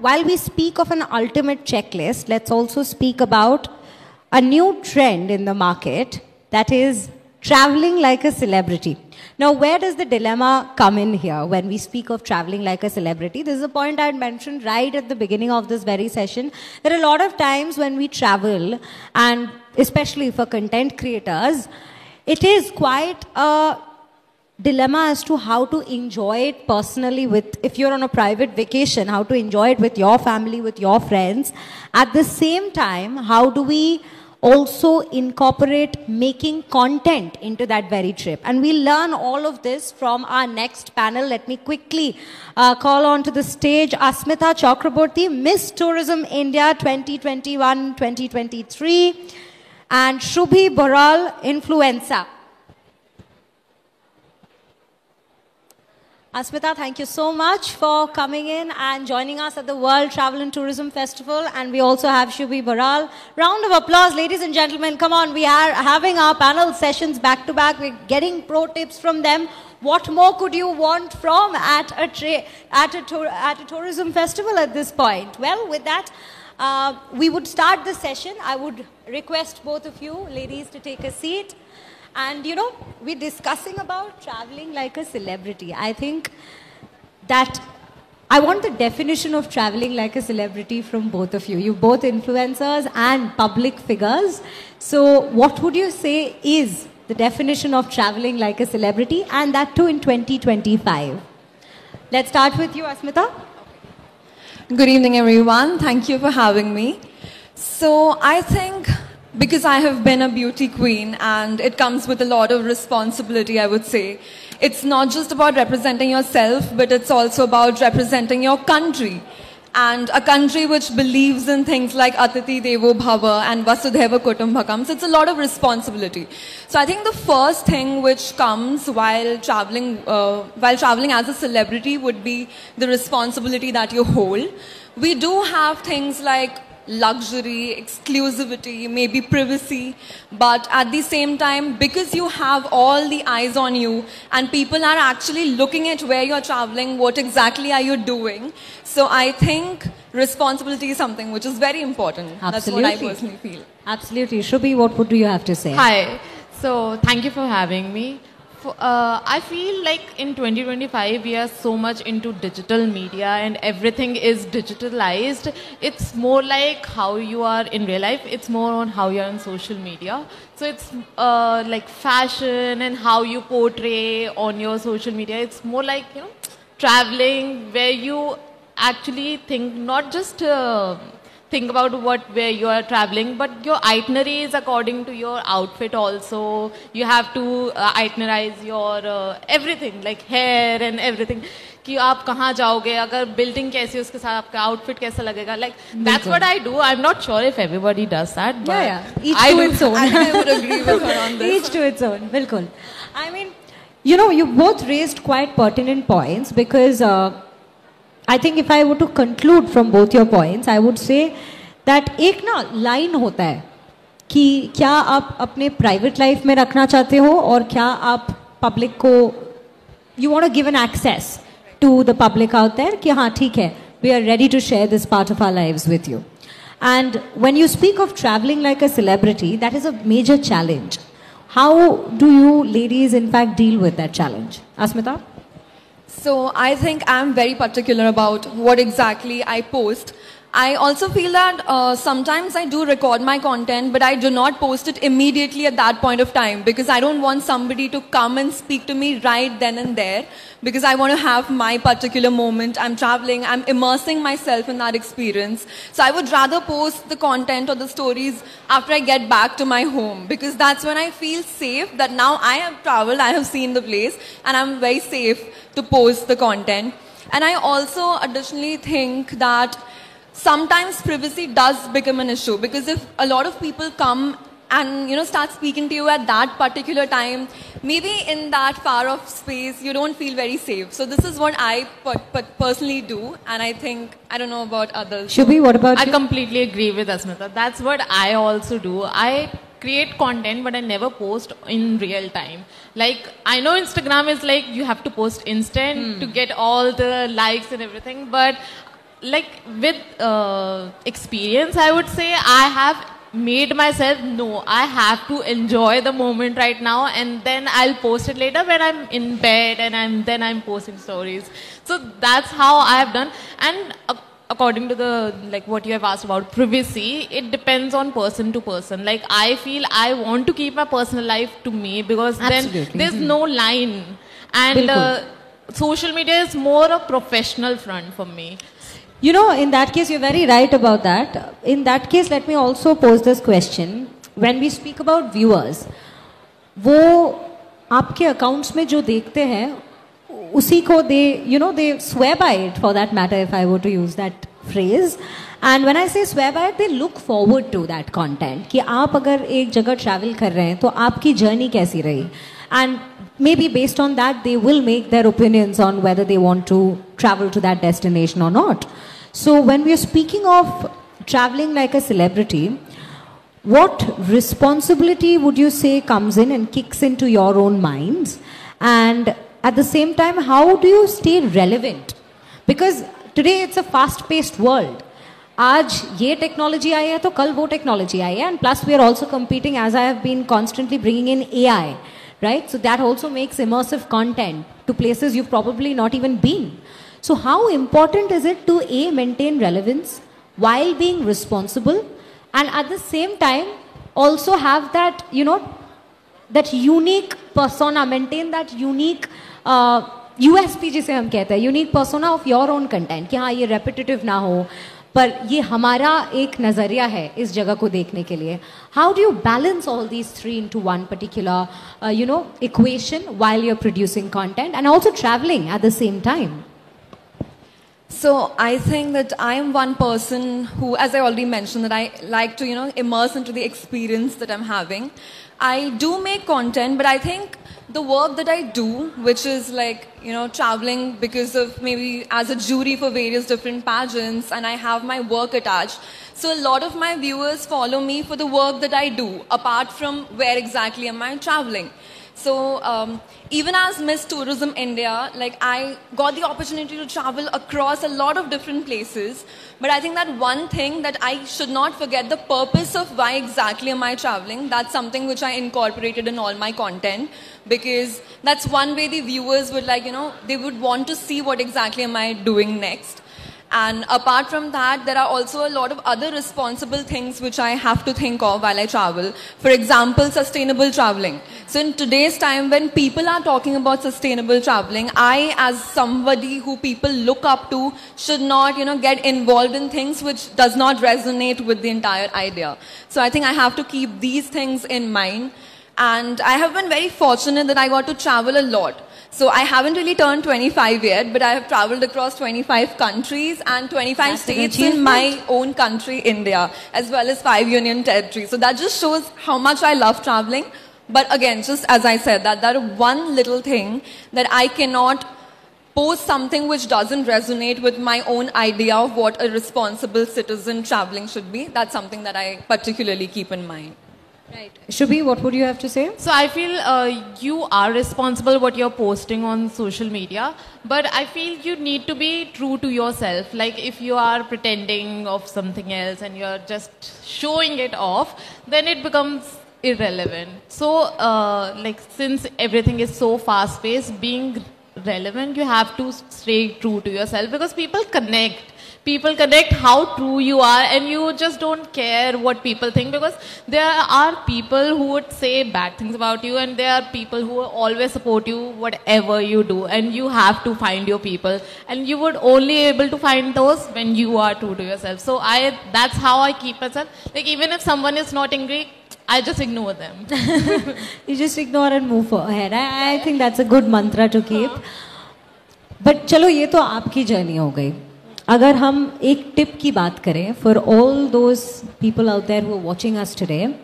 while we speak of an ultimate checklist, let's also speak about a new trend in the market, that is traveling like a celebrity. Now, where does the dilemma come in here when we speak of traveling like a celebrity? This is a point I had mentioned right at the beginning of this very session. There are a lot of times when we travel, and especially for content creators, it is quite a dilemma as to how to enjoy it personally with, if you're on a private vacation, how to enjoy it with your family, with your friends. At the same time, how do we also incorporate making content into that very trip? And we'll learn all of this from our next panel. Let me quickly call on to the stage Asmita Chakraborty, Miss Tourism India 2021-2023, and Shubhi Baral, Influencer. Asmita, thank you so much for coming in and joining us at the World Travel and Tourism Festival. And we also have Shubhi Baral. Round of applause, ladies and gentlemen. Come on, we are having our panel sessions back to back. We're getting pro tips from them. What more could you want from at a tourism festival at this point? Well, with that, we would start the session. I would request both of you, ladies, to take a seat. And you know, we're discussing about traveling like a celebrity. I think that I want the definition of traveling like a celebrity from both of you. You're both influencers and public figures. So what would you say is the definition of traveling like a celebrity, and that too in 2025? Let's start with you, Asmita. Good evening, everyone. Thank you for having me. So I think, because I have been a beauty queen and it comes with a lot of responsibility, I would say. It's not just about representing yourself, but it's also about representing your country. And a country which believes in things like Atiti Devo Bhava and Vasudhaiva Kutumbakam. So it's a lot of responsibility. So I think the first thing which comes while traveling as a celebrity would be the responsibility that you hold. We do have things like luxury, exclusivity, maybe privacy, but at the same time, because you have all the eyes on you and people are actually looking at where you're traveling, what exactly are you doing. So I think responsibility is something which is very important. Absolutely. That's what I personally feel. Absolutely. Shubhi, what would you have to say? Hi. So thank you for having me. I feel like in 2025 we are so much into digital media and everything is digitalized. It's more like how you are in real life. It's more on how you are on social media. So it's like fashion and how you portray on your social media. It's more like, you know, traveling where you actually think not just think about where you are traveling, but your itinerary is according to your outfit also. You have to itinerize your everything, like hair and everything. कि आप कहाँ जाओगे, अगर building कैसी है उसके साथ आपका outfit कैसा लगेगा. Like that's what I do. I'm not sure if everybody does that, but yeah. Each to its own. I would agree with her on this. Each to its own. Bilkul. I mean, you know, you both raised quite pertinent points because I think if I were to conclude from both your points, I would say that एक ना line होता है कि क्या आप अपने private life में रखना चाहते हो और क्या आप public को you want to give an access to the public out there कि हाँ ठीक है, we are ready to share this part of our lives with you. And when you speak of traveling like a celebrity, that is a major challenge. How do you ladies in fact deal with that challenge? Asmita? So I think I'm very particular about what exactly I post. I also feel that sometimes I do record my content, but I do not post it immediately at that point of time because I don't want somebody to come and speak to me right then and there because I want to have my particular moment. I'm traveling, I'm immersing myself in that experience. So I would rather post the content or the stories after I get back to my home because that's when I feel safe that now I have traveled, I have seen the place and I'm very safe to post the content. And I also additionally think that sometimes privacy does become an issue because if a lot of people come and start speaking to you at that particular time, maybe in that far off space you don't feel very safe. So this is what I personally do, and I think I don't know about others. Shubhi, what about you? I completely agree with Asmita. That's what I also do. I create content but I never post in real time. Like I know Instagram is like you have to post instant to get all the likes and everything, but like with experience, I would say I have made myself know I have to enjoy the moment right now, and then I'll post it later when I'm in bed and then I'm posting stories. So that's how I have done. And according to the like what you have asked about privacy, it depends on person to person. Like I feel I want to keep my personal life to me, because Absolutely. then there's no line, and social media is more a professional front for me. You know, in that case, you're very right about that. In that case, let me also pose this question. When we speak about viewers, वो आपके accounts में जो देखते हैं, उसी को they swear by it, for that matter, if I were to use that phrase. And when I say swear by it, they look forward to that content. कि आप अगर एक जगह travel कर रहे हैं, तो आपकी journey कैसी रही? And maybe based on that, they will make their opinions on whether they want to travel to that destination or not. So when we are speaking of traveling like a celebrity, what responsibility would you say comes in and kicks into your own minds? And at the same time, how do you stay relevant? Because today it's a fast-paced world. आज ये technology आई है तो कल वो technology आई है, and plus we are also competing, as I have been constantly bringing in AI, right? So that also makes immersive content to places you've probably not even been. So how important is it to maintain relevance while being responsible, and at the same time also have that, that unique persona, maintain that unique USP जिसे हम कहते हैं, unique persona of your own content, कि हाँ ये repetitive ना हो, पर ये हमारा एक नज़रिया है इस जगह को देखने के लिए. How do you balance all these three into one particular, equation while you're producing content and also traveling at the same time? So I think that I am one person who, as I already mentioned, that I like to, immerse into the experience that I'm having. I do make content, but I think the work that I do, which is like, traveling because of maybe as a jury for various different pageants, and I have my work attached. So a lot of my viewers follow me for the work that I do, apart from where exactly am I traveling. So even as Miss Tourism India, like I got the opportunity to travel across a lot of different places. But I think that one thing that I should not forget, the purpose of why exactly am I traveling, that's something which I incorporated in all my content. Because that's one way the viewers would like, they would want to see what exactly am I doing next. And apart from that, there are also a lot of other responsible things which I have to think of while I travel. For example, sustainable traveling. So in today's time, when people are talking about sustainable traveling, I, as somebody who people look up to, should not, get involved in things which does not resonate with the entire idea. So I think I have to keep these things in mind. And I have been very fortunate that I got to travel a lot. So I haven't really turned 25 yet, but I have traveled across 25 countries and 25 states in my own country, India, as well as 5 union territories. So that just shows how much I love traveling. But again, just as I said, that one little thing that I cannot post something which doesn't resonate with my own idea of what a responsible citizen traveling should be. That's something that I particularly keep in mind. Right. Shubhi, what would you have to say? So I feel you are responsible what you're posting on social media, but I feel you need to be true to yourself. Like if you are pretending of something else and you're just showing it off, then it becomes irrelevant. So like since everything is so fast-paced, being relevant, you have to stay true to yourself, because people connect. People connect how true you are, and you just don't care what people think, because there are people who would say bad things about you, and there are people who will always support you whatever you do, and you have to find your people, and you would only able to find those when you are true to yourself. So that's how I keep myself. Like even if someone is not angry, I just ignore them. You just ignore and move ahead. I think that's a good mantra to keep. But चलो ये तो आपकी journey हो गई. अगर हम एक tip की बात करें for all those people out there who are watching us today,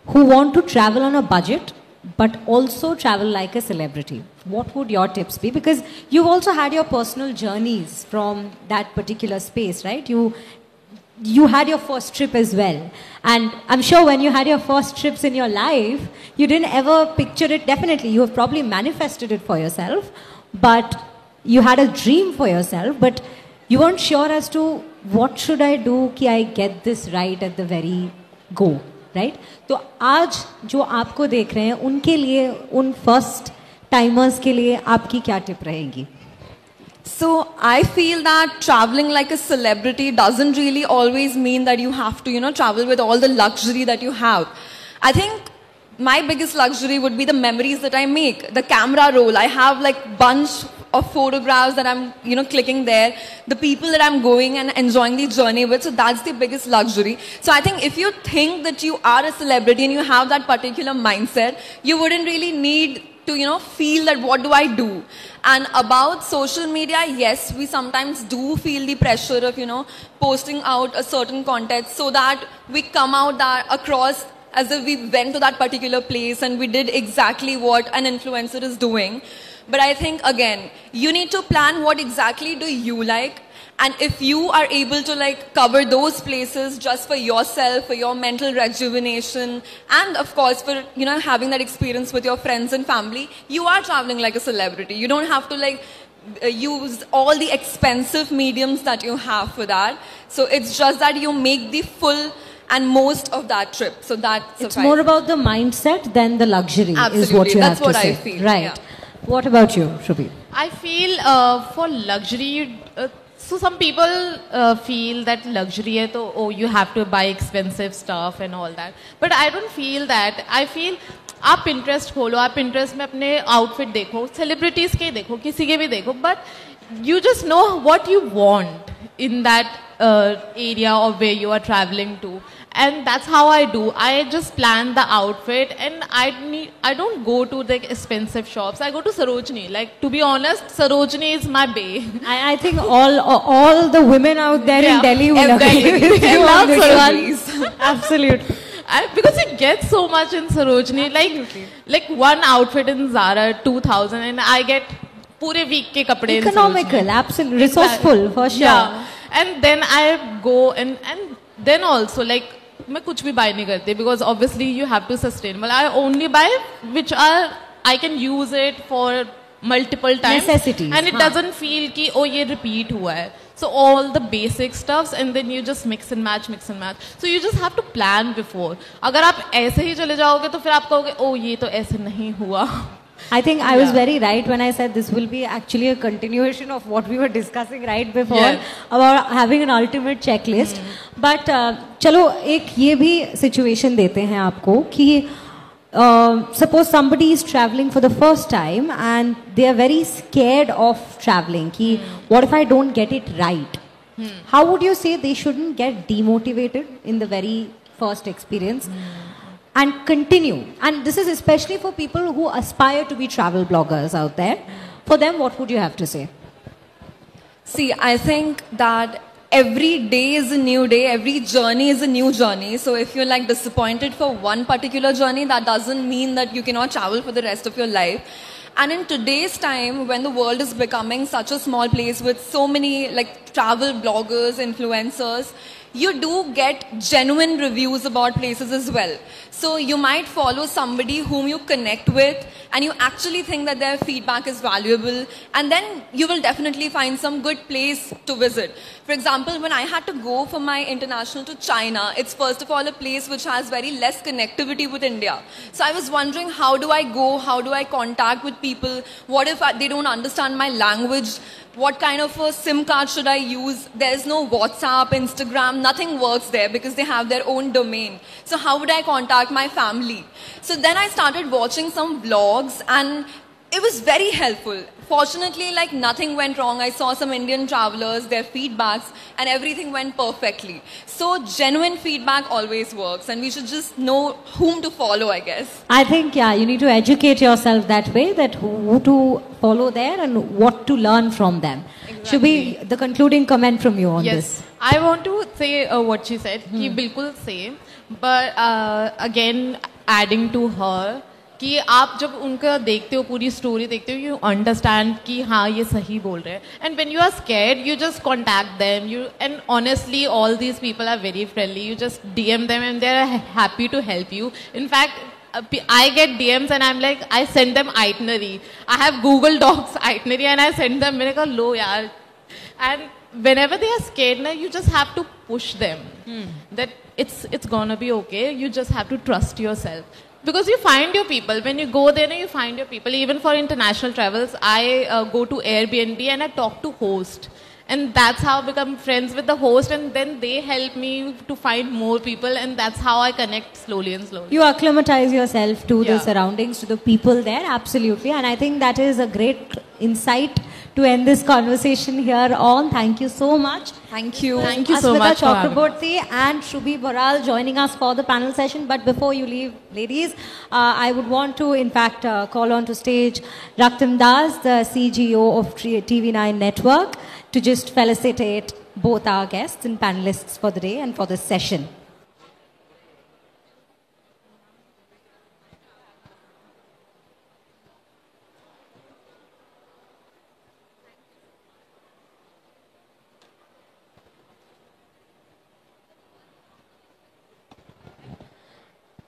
who want to travel on a budget but also travel like a celebrity, what would your tips be? Because you've also had your personal journeys from that particular space, right? You had your first trip as well, and I'm sure when you had your first trips in your life, you didn't ever picture it. Definitely you have probably manifested it for yourself, but you had a dream for yourself. But You weren't sure as to what should I do कि I get this right at the very go, right? तो आज जो आपको देख रहे हैं उनके लिए, उन फर्स्ट टाइमर्स के लिए आपकी क्या टिप रहेगी? So I feel that traveling like a celebrity doesn't really always mean that you have to, travel with all the luxury that you have. I think my biggest luxury would be the memories that I make, the camera roll. I have like bunch of photographs that I'm, clicking there, the people that I'm going and enjoying the journey with. So that's the biggest luxury. So I think if you think that you are a celebrity and you have that particular mindset, you wouldn't really need to, feel that what do I do? And about social media, yes, we sometimes do feel the pressure of, posting out a certain content so that we come out that across as if we went to that particular place and we did exactly what an influencer is doing. But I think, again, you need to plan what exactly do you like. And if you are able to like cover those places just for yourself, for your mental rejuvenation, and of course for, having that experience with your friends and family, you are traveling like a celebrity. You don't have to like use all the expensive mediums that you have for that. So it's just that you make the full and most of that trip. So that's it's more about the mindset than the luxury. Absolutely. Is what you that's have what to say. I feel. Right. Yeah. What about you, Shrubi? I feel for luxury, so some people feel that luxury hai to, oh, you have to buy expensive stuff and all that. But I don't feel that. I feel आप Pinterest खोलो, आप Pinterest में अपने outfit देखो, celebrities के देखो, किसी के भी देखो, but you just know what you want in that area or where you are traveling to. And that's how I do. I just plan the outfit, and I don't go to the expensive shops. I go to Sarojini. Like, to be honest, Sarojini is my bae. I think all the women out there in Delhi will agree with you on this one. Absolutely. Because you get so much in Sarojini. Like one outfit in Zara, 2000, and I get pure week ke kapde in Sarojini. Economical, absolutely. Resourceful, for sure. Yeah. And then I go and then also like मैं कुछ भी buy नहीं करती because obviously you have to sustainable. I only buy which are I can use it for multiple times. Necessities. And it doesn't feel कि oh ये repeat हुआ है. So all the basic stuffs and then you just mix and match. So you just have to plan before. अगर आप ऐसे ही चले जाओगे तो फिर आप कहोगे oh ये तो ऐसे नहीं हुआ. I think I was very right when I said this will be actually a continuation of what we were discussing right before about having an ultimate checklist. But चलो एक ये भी situation देते हैं आपको कि suppose somebody is traveling for the first time and they are very scared of traveling. कि what if I don't get it right? How would you say they shouldn't get demotivated in the very first experience? And continue. And this is especially for people who aspire to be travel bloggers out there. For them, what would you have to say? See, I think that every day is a new day. Every journey is a new journey. So if you're like disappointed for one particular journey, that doesn't mean that you cannot travel for the rest of your life. And in today's time, when the world is becoming such a small place with so many like travel bloggers, influencers, you do get genuine reviews about places as well. So you might follow somebody whom you connect with and you actually think that their feedback is valuable, and then you will definitely find some good place to visit. For example, when I had to go for my international to China, it's first of all a place which has very less connectivity with India. So I was wondering, how do I go? How do I contact with people? What if they don't understand my language? What kind of a SIM card should I use? There's no WhatsApp, Instagram, nothing works there because they have their own domain. So how would I contact my family? So then I started watching some vlogs and it was very helpful. Fortunately, like nothing went wrong. I saw some Indian travelers, their feedbacks, and everything went perfectly. So genuine feedback always works, and we should just know whom to follow, I guess. I think, yeah, you need to educate yourself that way, that who to follow there and what to learn from them. Exactly. Should be the concluding comment from you on this. I want to say what she said, कि बिल्कुल same, but again, adding to her, कि आप जब उनका देखते हो, पूरी story देखते हो, यू अंडरस्टैंड कि हाँ ये सही बोल रहे हैं. And when you are scared, you just contact them. You and honestly all these people are very friendly. You just DM them and they are happy to help you. In fact, I get DMs and I'm like, I send them itinerary. I have Google Docs itinerary and I send them. मैंने कहा लो यार. And whenever they are scared, na, you just have to push them. That it's gonna be okay. You just have to trust yourself. Because you find your people. When you go there, you find your people. Even for international travels, I go to Airbnb and I talk to host. And that's how I become friends with the host, and then they help me to find more people, and that's how I connect slowly and slowly. You acclimatize yourself to the Yeah. surroundings, to the people there, absolutely. And I think that is a great insight to end this conversation here on. Thank you so much. Thank you. Thank you so Asmita much for having me. Chakraborty and Shubhi Baral joining us for the panel session. But before you leave, ladies, I would want to, in fact, call on to stage Raktim Das, the CGO of TV9 Network, to just felicitate both our guests and panelists for the day and for this session.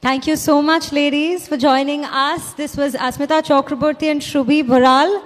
Thank you so much, ladies, for joining us. This was Asmita Chakraborty and Shubhi Baral.